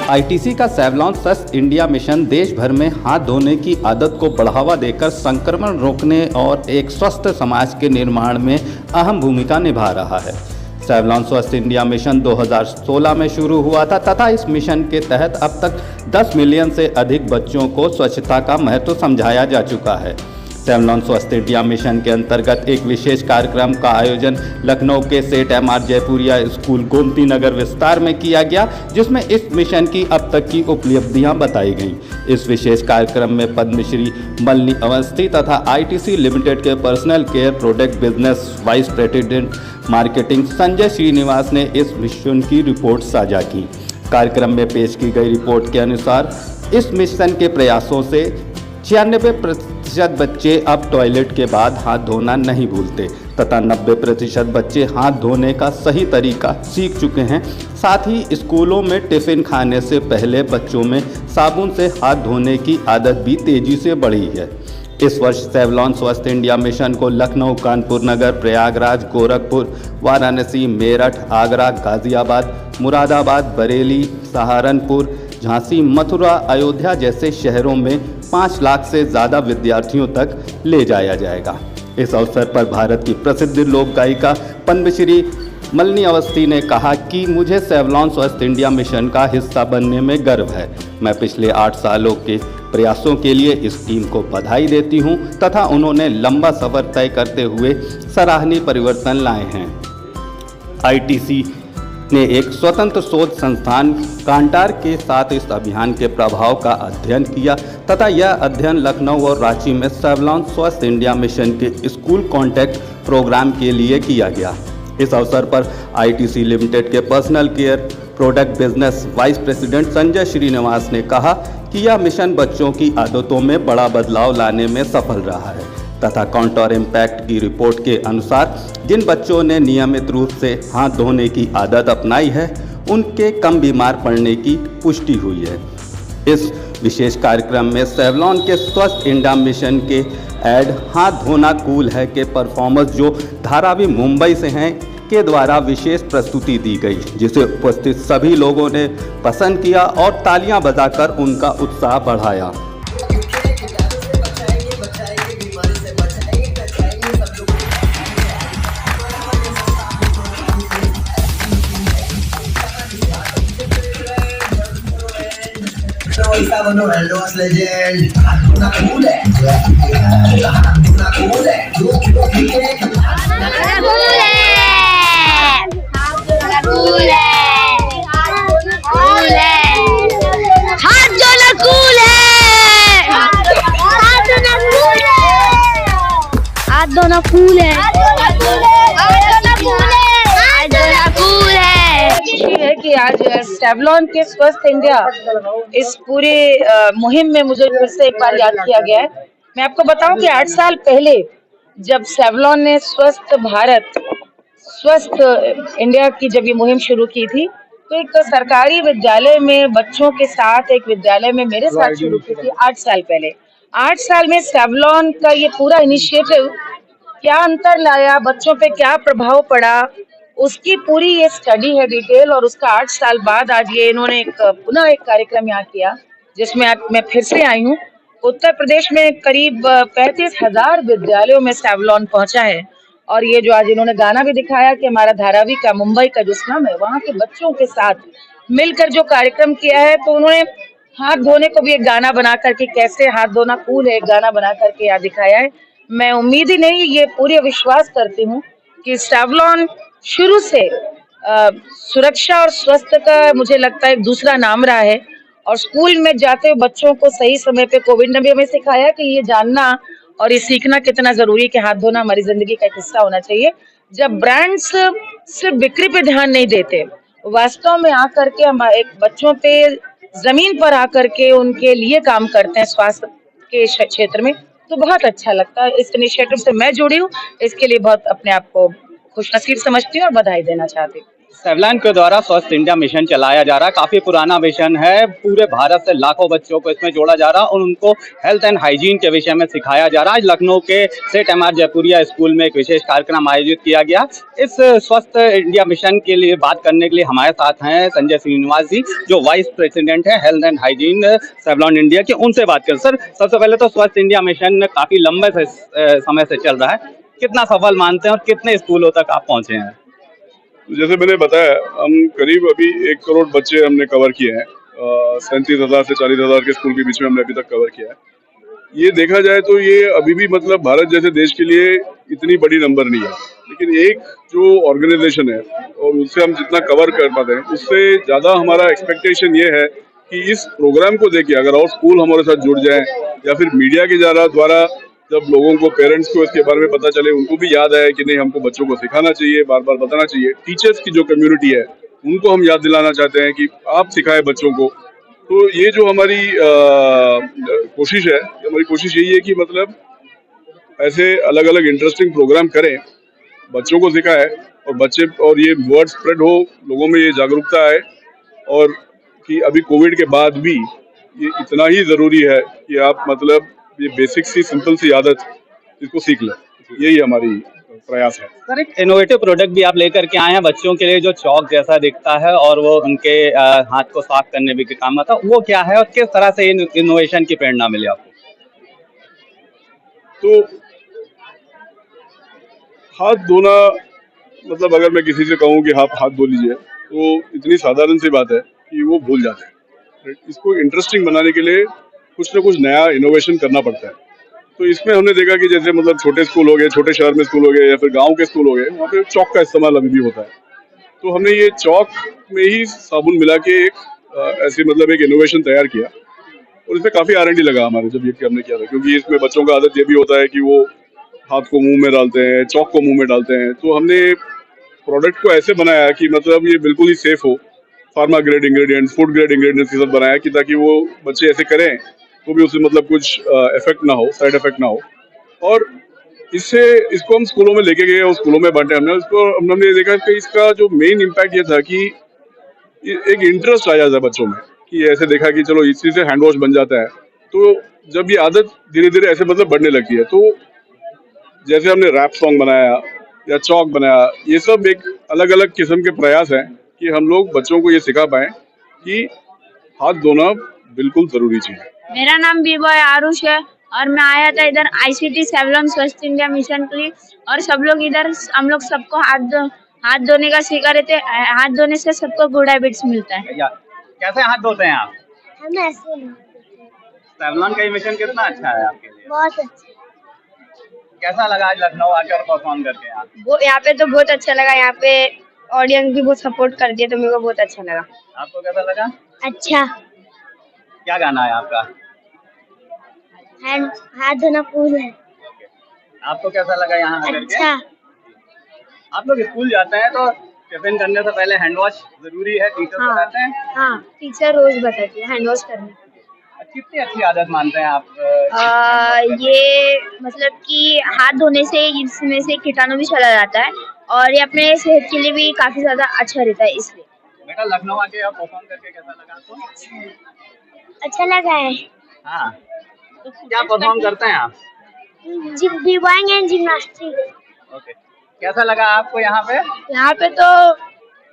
ITC का Savlon Swasth India mission देश भर में हाथ धोने की आदत को बढ़ावा देकर संक्रमण रोकने और एक स्वस्थ समाज के निर्माण में अहम भूमिका निभा रहा है। सेवलॉन स्वस्थ इंडिया मिशन 2016 में शुरू हुआ था तथा इस मिशन के तहत अब तक 10 मिलियन से अधिक बच्चों को स्वच्छता का महत्व समझाया जा चुका है। सेवलॉन स्वस्थ इंडिया मिशन के अंतर्गत एक विशेष कार्यक्रम का आयोजन लखनऊ के सेठ एमआर जयपुरिया स्कूल गोमती नगर विस्तार में किया गया, जिसमें इस मिशन की अब तक की उपलब्धियां बताई गईं। इस विशेष कार्यक्रम में पद्मश्री मलनी अवस्थी तथा आईटीसी लिमिटेड के personal care product business vice president marketing Sanjay Srinivas ने इस मिशन की रिपोर्ट साझा की। कार्यक्रम में पेश की गई रिपोर्ट के अनुसार इस मिशन के प्रयासों से 96% बच्चे अब टॉयलेट के बाद हाथ धोना नहीं भूलते तथा 90% बच्चे हाथ धोने का सही तरीका सीख चुके हैं। साथ ही स्कूलों में टिफ़िन खाने से पहले बच्चों में साबुन से हाथ धोने की आदत भी तेज़ी से बढ़ी है। इस वर्ष सेवलॉन स्वस्थ इंडिया मिशन को लखनऊ, कानपुर नगर, प्रयागराज, गोरखपुर, वाराणसी, मेरठ, आगरा, गाज़ियाबाद, मुरादाबाद, बरेली, सहारनपुर, झांसी, मथुरा, अयोध्या जैसे शहरों में 5 लाख से ज़्यादा विद्यार्थियों तक ले जाया जाएगा। इस अवसर पर भारत की प्रसिद्ध लोक गायिका पद्मश्री मलनी अवस्थी ने कहा कि मुझे सेवलॉन स्वस्थ इंडिया मिशन का हिस्सा बनने में गर्व है। मैं पिछले 8 सालों के प्रयासों के लिए इस टीम को बधाई देती हूं तथा उन्होंने लंबा सफर तय करते हुए सराहनीय परिवर्तन लाए हैं। आईटीसी ने एक स्वतंत्र शोध संस्थान कांटार के साथ इस अभियान के प्रभाव का अध्ययन किया तथा यह अध्ययन लखनऊ और रांची में सेवलॉन स्वस्थ इंडिया मिशन के स्कूल कॉन्टैक्ट प्रोग्राम के लिए किया गया। इस अवसर पर आईटीसी लिमिटेड के personal care product business vice president Sanjay Srinivas ने कहा कि यह मिशन बच्चों की आदतों में बड़ा बदलाव लाने में सफल रहा है तथा काउंटर इम्पैक्ट की रिपोर्ट के अनुसार जिन बच्चों ने नियमित रूप से हाथ धोने की आदत अपनाई है उनके कम बीमार पड़ने की पुष्टि हुई है। इस विशेष कार्यक्रम में सेवलॉन के स्वस्थ इंडिया मिशन के ऐड हाथ धोना कूल है के परफॉर्मर्स जो धारावी मुंबई से हैं के द्वारा विशेष प्रस्तुति दी गई, जिसे उपस्थित सभी लोगों ने पसंद किया और तालियां बजाकर उनका उत्साह बढ़ाया। दोनों कूल है। खुशी है कि आज सेवलॉन के स्वस्थ इंडिया इस पूरे मुहिम में मुझे फिर से एक बार याद किया गया है। मैं आपको बताऊं कि 8 साल पहले जब सेवलॉन ने स्वस्थ भारत स्वस्थ इंडिया की जब ये मुहिम शुरू की थी तो एक सरकारी विद्यालय में बच्चों के साथ एक विद्यालय में मेरे साथ शुरू की थी 8 साल पहले। 8 साल में सेवलॉन का ये पूरा इनिशिएटिव क्या अंतर लाया, बच्चों पे क्या प्रभाव पड़ा, उसकी पूरी ये स्टडी है डिटेल। और उसका 8 साल बाद आज ये इन्होंने पुनः एक कार्यक्रम यहाँ किया जिसमें आज मैं फिर से आई हूँ। उत्तर प्रदेश में करीब 35,000 विद्यालयों में सेवलॉन पहुंचा है और ये जो आज इन्होंने गाना भी दिखाया कि हमारा धारावी का मुंबई का जो स्लम है वहाँ के बच्चों के साथ मिलकर जो कार्यक्रम किया है, तो उन्होंने हाथ धोने को भी एक गाना बना करके कैसे हाथ धोना कूल है एक गाना बना करके यहाँ दिखाया है। मैं उम्मीद ही नहीं ये पूरे विश्वास करती हूँ कि सेवलॉन शुरू से सुरक्षा और स्वास्थ्य का मुझे लगता है एक दूसरा नाम रहा है। और स्कूल में जाते हुए बच्चों को सही समय पे कोविड ने भी हमें सिखाया कि ये जानना और ये सीखना कितना जरूरी है कि हाथ धोना हमारी जिंदगी का एक हिस्सा होना चाहिए। जब ब्रांड्स सिर्फ बिक्री पे ध्यान नहीं देते, वास्तव में आकर के हम एक बच्चों पे जमीन पर आकर के उनके लिए काम करते हैं स्वास्थ्य के क्षेत्र में, तो बहुत अच्छा लगता है। इस इनिशिएटिव से मैं जुड़ी हूँ, इसके लिए बहुत अपने आप को खुशनसीब समझती हूँ और बधाई देना चाहती हूँ। सेवलान के द्वारा स्वस्थ इंडिया मिशन चलाया जा रहा है। काफी पुराना मिशन है। पूरे भारत से लाखों बच्चों को इसमें जोड़ा जा रहा है और उनको हेल्थ एंड हाइजीन के विषय में सिखाया जा रहा है। आज लखनऊ के सेठ एम आर जयपुरिया स्कूल में एक विशेष कार्यक्रम आयोजित किया गया। इस स्वस्थ इंडिया मिशन के लिए बात करने के लिए हमारे साथ हैं संजय श्रीनिवास जी, जो वाइस प्रेसिडेंट है health and hygiene Savlon India के। उनसे बात करें। सर, सबसे पहले तो स्वस्थ इंडिया मिशन काफी लंबे समय से चल रहा है, कितना सफल मानते हैं और कितने स्कूलों तक आप पहुंचे हैं? जैसे मैंने बताया, हम करीब अभी 1 करोड़ बच्चे हमने कवर किए हैं। 37,000 से 40,000 के स्कूल के बीच में हमने अभी तक कवर किया है। ये देखा जाए तो ये अभी भी मतलब भारत जैसे देश के लिए इतनी बड़ी नंबर नहीं है, लेकिन एक जो ऑर्गेनाइजेशन है और उससे हम जितना कवर कर पाते हैं, उससे ज़्यादा हमारा एक्सपेक्टेशन ये है कि इस प्रोग्राम को देख के अगर और स्कूल हमारे साथ जुड़ जाएं या फिर मीडिया के द्वारा जब लोगों को, पेरेंट्स को इसके बारे में पता चले, उनको भी याद आए कि नहीं, हमको बच्चों को सिखाना चाहिए, बार बार बताना चाहिए। टीचर्स की जो कम्युनिटी है उनको हम याद दिलाना चाहते हैं कि आप सिखाएं बच्चों को। तो ये जो हमारी कोशिश है, हमारी कोशिश यही है कि मतलब ऐसे अलग अलग इंटरेस्टिंग प्रोग्राम करें, बच्चों को सिखाएं और ये वर्ड स्प्रेड हो, लोगों में ये जागरूकता आए, और कि अभी कोविड के बाद भी ये इतना ही ज़रूरी है कि आप मतलब ये बेसिक सी सिंपल सी आदत इसको सीख लें। यही हमारी प्रयास है। सर, एक इनोवेटिव प्रोडक्ट भी आप लेकर के आए हैं बच्चों के लिए, जो चौक जैसा दिखता है और वो उनके हाथ को साफ करने भी के काम आता है। वो क्या है और किस तरह से इनोवेशन की प्रेरणा मिली आपको? तो हाथ धोना, मतलब अगर मैं किसी से कहूँ कि आप हाथ धो लीजिए, तो इतनी साधारण सी बात है कि वो भूल जाते हैं। इसको इंटरेस्टिंग बनाने के लिए कुछ ना कुछ नया इनोवेशन करना पड़ता है। तो इसमें हमने देखा कि जैसे मतलब छोटे स्कूल हो गए, छोटे शहर में स्कूल हो गए या फिर गांव के स्कूल हो गए, वहाँ पे चौक का इस्तेमाल अभी भी होता है। तो हमने ये चौक में ही साबुन मिला के एक ऐसे मतलब एक इनोवेशन तैयार किया, और इसमें काफ़ी R&D लगा हमारे जब ये हमने किया था, क्योंकि इसमें बच्चों का आदत ये भी होता है कि वो हाथ को मुंह में डालते हैं, चौक को मुंह में डालते हैं। तो हमने प्रोडक्ट को ऐसे बनाया कि मतलब ये बिल्कुल ही सेफ हो, pharma grade ingredients, food grade ingredients ये सब बनाया कि ताकि वो बच्चे ऐसे करें तो भी उससे मतलब कुछ इफेक्ट ना हो, साइड इफेक्ट ना हो। और इसको हम स्कूलों में लेके गए और स्कूलों में बांटे हमने इसको। हमने देखा कि इसका जो मेन इम्पैक्ट ये था कि एक इंटरेस्ट आ जाता है बच्चों में, कि ऐसे देखा कि चलो इसी से हैंड वॉश बन जाता है। तो जब ये आदत धीरे धीरे ऐसे मतलब बढ़ने लगती है, तो जैसे हमने रैप सॉन्ग बनाया या चौक बनाया, ये सब एक अलग अलग किस्म के प्रयास हैं कि हम लोग बच्चों को ये सिखा पाएं कि हाथ धोना बिल्कुल जरूरी चीज है। मेरा नाम बीबॉय आरुष है और मैं आया था इधर ICT Savlon Swasth India mission के लिए, और सब लोग इधर हम लोग सबको हाथ धोने का सिखा रहे थे। हाथ धोने से सबको गुड हैबिट्स मिलता है। कैसे हाथ धोते हैं आप? हम ऐसे सेवलॉन का ये मिशन कितना अच्छा है आपके लिए? बहुत अच्छा। कैसा लगा आज लखनऊ आकर परफॉर्म करके? यहाँ पे तो बहुत अच्छा लगा। यहाँ पे ऑडियंस भी बहुत सपोर्ट कर दिया, तो मेरे को बहुत अच्छा लगा। आपको कैसा लगा? अच्छा। क्या गाना है आपका? हाथ धोना कूल है। आपको कैसा लगा यहाँ आकर के? अच्छा। आप लोग स्कूल जाते हैं तो टिफिन करने से पहले हैंड वॉश जरूरी है, टीचर बताते हैं? हाँ, टीचर रोज बताती है हैंड वॉश करने। कितनी अच्छी आदत मानते हैं आप? ये मतलब कि हाथ धोने से इसमें से कीटाणु भी चला जाता है और ये अपने सेहत के लिए भी काफी ज्यादा अच्छा रहता है, इसलिए। बेटा, लखनऊ आके आप परफॉर्म करके कैसा लगा आपको? अच्छा लगा है। हाँ, तो क्या परफॉर्म करते हैं आप? Diving and gymnastic. ओके, कैसा लगा आपको यहाँ पे? यहाँ पे तो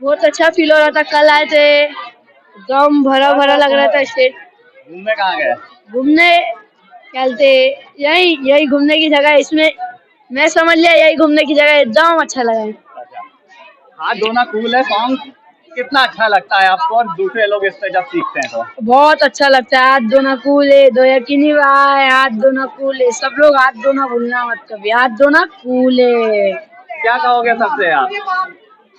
बहुत अच्छा फील हो रहा था। कल आए थे, एकदम भरा भरा लग रहा था स्टेज। घूमने कहाँ गए? घूमने चलते, यही घूमने की जगह है। इसमें मैं समझ लिया यही घूमने की जगह, एकदम अच्छा लगा है। अच्छा, हाथ धोना कूल है सॉन्ग कितना अच्छा लगता है आपको, और दूसरे लोग इस पे जब सीखते हैं तो? बहुत अच्छा लगता है। हाथ धोना कूल है, दो यकीनी भाई, हाथ धोना कूल है। सब लोग हाथ धोना भूलना मत कभी, हाथ धोना कूल है। क्या कहोगे सबसे आप?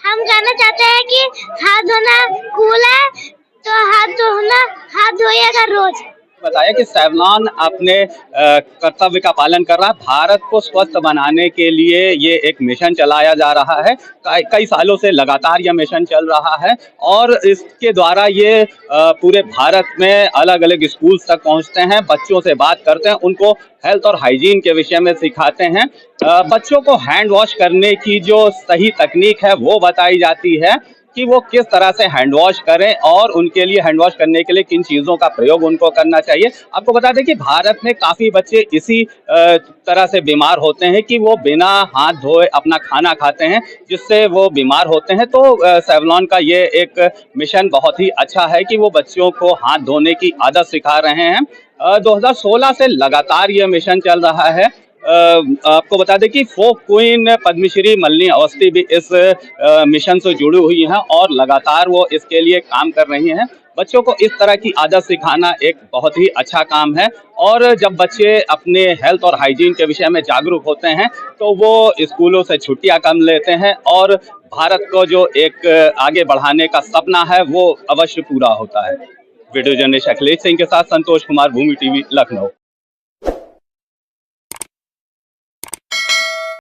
हम कहना चाहते हैं कि हाथ धोना कूल है, तो हाथ धोइएगा रोज। बताया कि सेवलॉन अपने कर्तव्य का पालन कर रहा है। भारत को स्वस्थ बनाने के लिए ये एक मिशन चलाया जा रहा है। कई सालों से लगातार यह मिशन चल रहा है और इसके द्वारा ये पूरे भारत में अलग अलग स्कूल्स तक पहुंचते हैं, बच्चों से बात करते हैं, उनको हेल्थ और हाइजीन के विषय में सिखाते हैं। बच्चों को हैंड वॉश करने की जो सही तकनीक है वो बताई जाती है। कि वो किस तरह से हैंड वॉश करें और उनके लिए हैंड वॉश करने के लिए किन चीज़ों का प्रयोग उनको करना चाहिए। आपको बता दें कि भारत में काफ़ी बच्चे इसी तरह से बीमार होते हैं कि वो बिना हाथ धोए अपना खाना खाते हैं, जिससे वो बीमार होते हैं। तो सेवलॉन का ये एक मिशन बहुत ही अच्छा है कि वो बच्चों को हाथ धोने की आदत सिखा रहे हैं। 2016 से लगातार ये मिशन चल रहा है। आपको बता दें कि फोक क्वीन पद्मश्री मलिनी अवस्थी भी इस मिशन से जुड़ी हुई हैं और लगातार वो इसके लिए काम कर रही हैं। बच्चों को इस तरह की आदत सिखाना एक बहुत ही अच्छा काम है और जब बच्चे अपने हेल्थ और हाइजीन के विषय में जागरूक होते हैं तो वो स्कूलों से छुट्टियां कम लेते हैं और भारत को जो एक आगे बढ़ाने का सपना है वो अवश्य पूरा होता है। वीडियो जर्नलिस्ट अखिलेश सिंह के साथ संतोष कुमार, भूमि टीवी, लखनऊ।